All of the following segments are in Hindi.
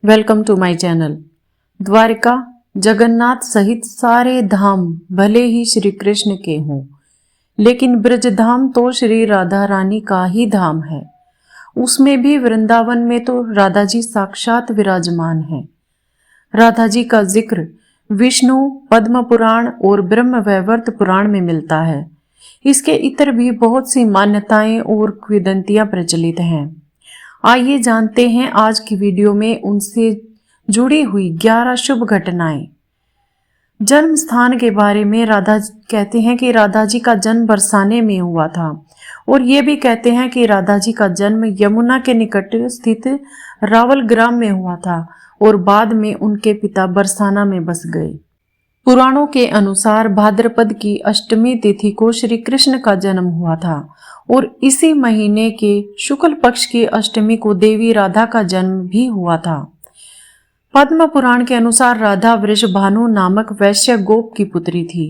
Welcome to my channel. Dwarika Jagannath सहित सारे धाम भले ही श्री कृष्ण के हों, लेकिन ब्रज धाम तो श्री राधा रानी का ही धाम है। उसमें भी वृंदावन में तो राधा जी साक्षात विराजमान है। राधा जी का जिक्र विष्णु पद्म पुराण और ब्रह्म वैवर्त पुराण में मिलता है। इसके इतर भी बहुत सी मान्यताएं और किंवदंतियां प्रचलित हैं। आइए जानते हैं आज की वीडियो में उनसे जुड़ी हुई 11 शुभ घटनाएं। जन्म स्थान के बारे में राधा कहते हैं कि राधा जी का जन्म बरसाने में हुआ था, और ये भी कहते हैं कि राधा जी का जन्म यमुना के निकट स्थित रावल ग्राम में हुआ था और बाद में उनके पिता बरसाना में बस गए। पुराणों के अनुसार भाद्रपद की अष्टमी तिथि को श्री कृष्ण का जन्म हुआ था और इसी महीने के शुक्ल पक्ष की अष्टमी को देवी राधा का जन्म भी हुआ था। पद्म पुराण के अनुसार राधा वृषभानु नामक वैश्य गोप की पुत्री थी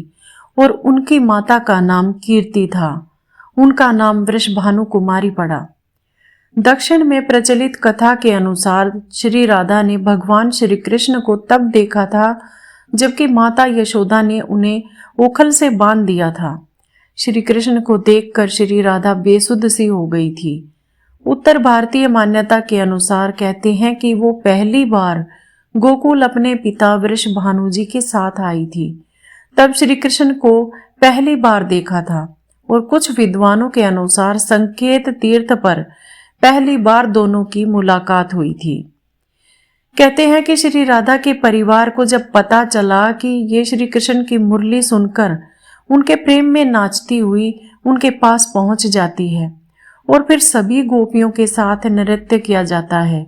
और उनकी माता का नाम कीर्ति था। उनका नाम वृषभानु कुमारी पड़ा। दक्षिण में प्रचलित कथा के अनुसार श्री राधा ने भगवान श्री कृष्ण को तब देखा था जबकि माता यशोदा ने उन्हें ओखल से बांध दिया था। श्री कृष्ण को देखकर श्री राधा बेसुध सी हो गई थी। उत्तर भारतीय मान्यता के अनुसार कहते हैं कि वो पहली बार गोकुल अपने पिता वृषभानु जी के साथ आई थी, तब श्री कृष्ण को पहली बार देखा था। और कुछ विद्वानों के अनुसार संकेत तीर्थ पर पहली बार दोनों की मुलाकात हुई थी। कहते हैं कि श्री राधा के परिवार को जब पता चला कि ये श्री कृष्ण की मुरली सुनकर उनके प्रेम में नाचती हुई उनके पास पहुंच जाती है और फिर सभी गोपियों के साथ नृत्य किया जाता है,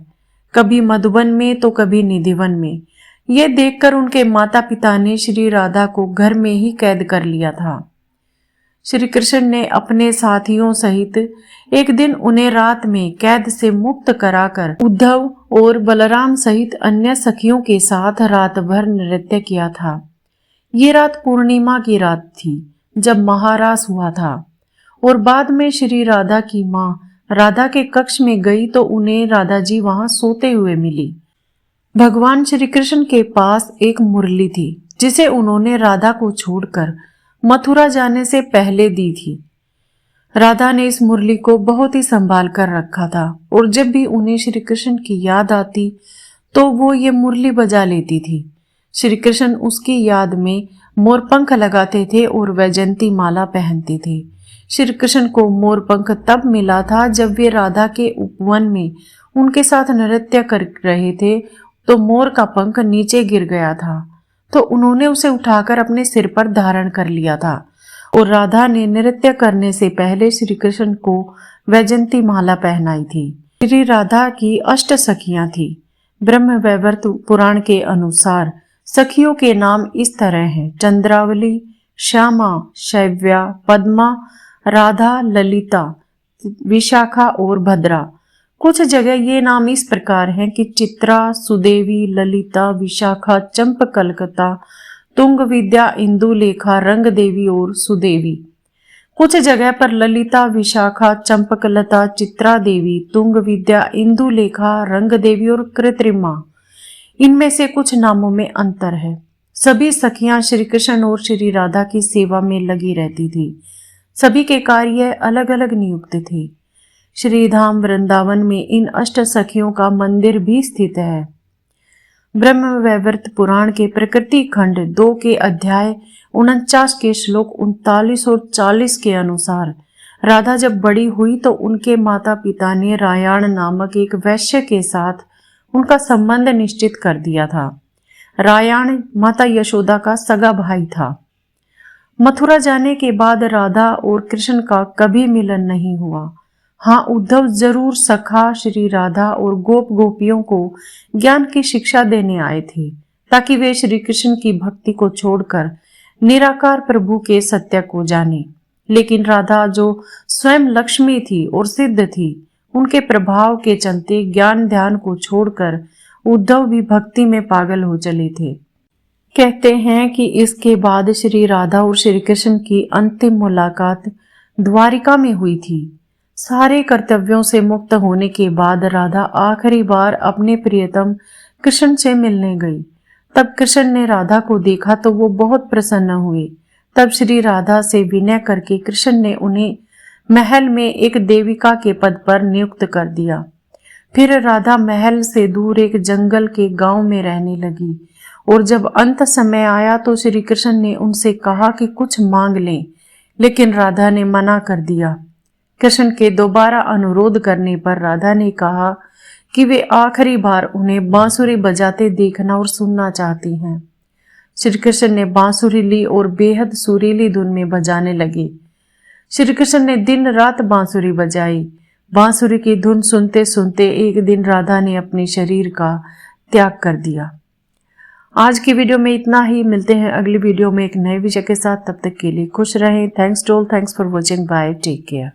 कभी मधुबन में तो कभी निधिवन में। ये देखकर उनके माता पिता ने श्री राधा को घर में ही कैद कर लिया था। श्री कृष्ण ने अपने साथियों सहित एक दिन उन्हें रात में कैद से मुक्त कराकर उद्धव और बलराम सहित अन्य सखियों के साथ रात भर नृत्य किया था। ये रात पूर्णिमा की रात थी जब महारास हुआ था और बाद में श्री राधा की माँ राधा के कक्ष में गई तो उन्हें राधा जी वहां सोते हुए मिली। भगवान श्री कृष्ण के पास एक मुरली थी जिसे उन्होंने राधा को छोड़कर मथुरा जाने से पहले दी थी। राधा ने इस मुरली को बहुत ही संभाल कर रखा था और जब भी उन्हें श्री कृष्ण की याद आती तो वो ये मुरली बजा लेती थी। श्री कृष्ण उसकी याद में मोरपंख लगाते थे और वैजयंती माला पहनते थे। श्री कृष्ण को मोरपंख तब मिला था जब वे राधा के उपवन में उनके साथ नृत्य कर रहे थे तो मोर का पंख नीचे गिर गया था, तो उन्होंने उसे उठाकर अपने सिर पर धारण कर लिया था और राधा ने नृत्य करने से पहले श्री कृष्ण को वैजयंती माला पहनाई थी। श्री राधा की 8 सखियां थी। ब्रह्म वैवर्त पुराण के अनुसार सखियों के नाम इस तरह हैं: चंद्रावली, श्यामा, शैव्या, पद्मा, राधा, ललिता, विशाखा और भद्रा। कुछ जगह ये नाम इस प्रकार हैं कि चित्रा, सुदेवी, ललिता, विशाखा, चंपकलकता, तुंग विद्या, इंदुलेखा, रंग देवी और सुदेवी। कुछ जगह पर ललिता, विशाखा, चंपकलता, चित्रा देवी, तुंग विद्या, इंदुलेखा, रंग देवी और कृत्रिमा। इनमें से कुछ नामों में अंतर है। सभी सखियां श्री कृष्ण और श्री राधा की सेवा में लगी रहती थी। सभी के कार्य अलग अलग नियुक्त थे। श्रीधाम वृंदावन में इन 8 सखियों का मंदिर भी स्थित है। ब्रह्म वैवर्त पुराण के प्रकृति खंड 2 के अध्याय 49 के श्लोक 39 और 40 के अनुसार राधा जब बड़ी हुई तो उनके माता पिता ने रायाण नामक एक वैश्य के साथ उनका संबंध निश्चित कर दिया था। रायाण माता यशोदा का सगा भाई था। मथुरा जाने के बाद राधा और कृष्ण का कभी मिलन नहीं हुआ। हाँ, उद्धव जरूर सखा श्री राधा और गोप गोपियों को ज्ञान की शिक्षा देने आए थे ताकि वे श्री कृष्ण की भक्ति को छोड़कर निराकार प्रभु के सत्य को जाने। लेकिन राधा जो स्वयं लक्ष्मी थी और सिद्ध थी, उनके प्रभाव के चलते ज्ञान ध्यान को छोड़कर उद्धव भी भक्ति में पागल हो चले थे। कहते हैं कि इसके बाद श्री राधा और श्री कृष्ण की अंतिम मुलाकात द्वारिका में हुई थी। सारे कर्तव्यों से मुक्त होने के बाद राधा आखिरी बार अपने प्रियतम कृष्ण से मिलने गई। तब कृष्ण ने राधा को देखा तो वो बहुत प्रसन्न हुए। तब श्री राधा से विनय करके कृष्ण ने उन्हें महल में एक देविका के पद पर नियुक्त कर दिया। फिर राधा महल से दूर एक जंगल के गांव में रहने लगी और जब अंत समय आया तो श्री कृष्ण ने उनसे कहा कि कुछ मांग लें, लेकिन राधा ने मना कर दिया। कृष्ण के दोबारा अनुरोध करने पर राधा ने कहा कि वे आखिरी बार उन्हें बांसुरी बजाते देखना और सुनना चाहती हैं। श्री कृष्ण ने बांसुरी ली और बेहद सुरीली धुन में बजाने लगे। श्री कृष्ण ने दिन रात बांसुरी बजाई। बांसुरी की धुन सुनते सुनते एक दिन राधा ने अपने शरीर का त्याग कर दिया। आज की वीडियो में इतना ही। मिलते हैं अगली वीडियो में एक नए विषय के साथ। तब तक के लिए खुश रहें। Thanks for watching. Bye, take care.